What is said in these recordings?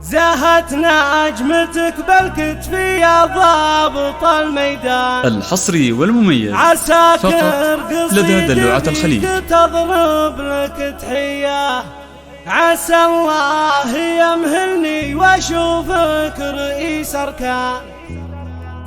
زهت نجمتك بالكتف يا ضابط الميدان. الحصري والمميز عساكر لدى دلوعة الخليج تضرب لك تحية. عسى الله يمهلني واشوفك رئيس اركان،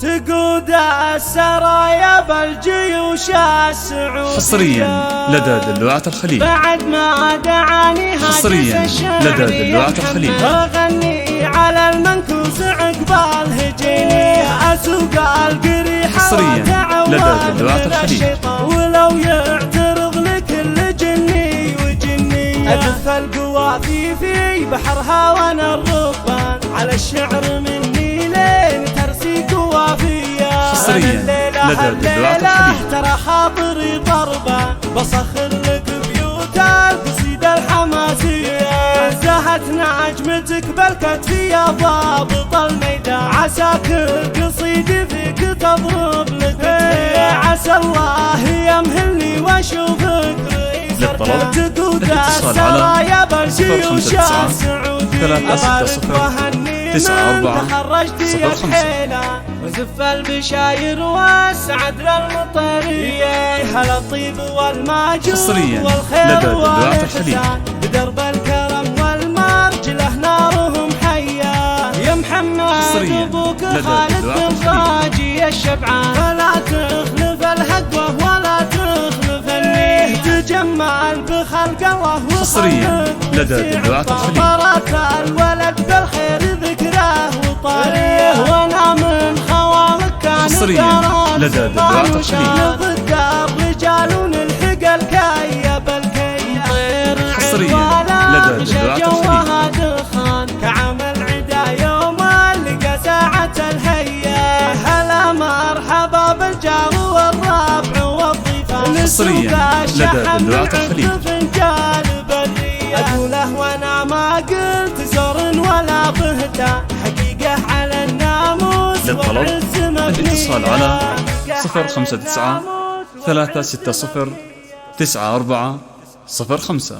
تقود السرايا بالجيوش السعودية. حصريا لدى دلوعة الخليج. بعد ما دعاني حصريا لدى دلوعة الخليج. اغني على المنكوس عقبال هجيني، اسوق القريحة حصريا لدى دلوعة الخليج. ولو يعترض لكل جني وجني، ادف القوافي في بحرها وانا الربان، على الشعر مني لين ترسي قوافية. حصريا لدى دلوعة الخليج. ترى خاطري ضربة بصخر لك بيوت القصيدة الحماسية. زهت نجمتك بالكتف يا ضابط الميدان، عساكر قصيدي فيك تضرب لك. عسى الله يمهلني واشوفك رئيس اركان، تقود السرايا بالجيوش السعودية. 360 تخرجت الحيلة وزف البشاير والسعد للمطرية، هلا الطيب والماجور والخير والإحسان، بدرب الكرم والمرجله نارهم حية. يا محمد ابوك خالد بن راجي الشبعان، فلا تخلف الهقوة ولا تخلف النيه، تجمل بخلق الله. حصريا لدى دلوعة الخليج. الولد بالخير ذكره وطاريه، وانا من خوالك كان حصريا لدى دلوعة الخليج. ضد الرجال ونلحق الكاية بالكية، حصريا لدى دلوعة الخليج. كعمل عدا يوم لقى ساعة الهية، هلا مرحبا بالجار والربع والضيفان. حصريا لدى دلوعة الخليج. أقوله وانا ما قلت زور ولا بهتان، حقيقة على الناموس والعز مبنية. الاتصال على 059 360 94 05.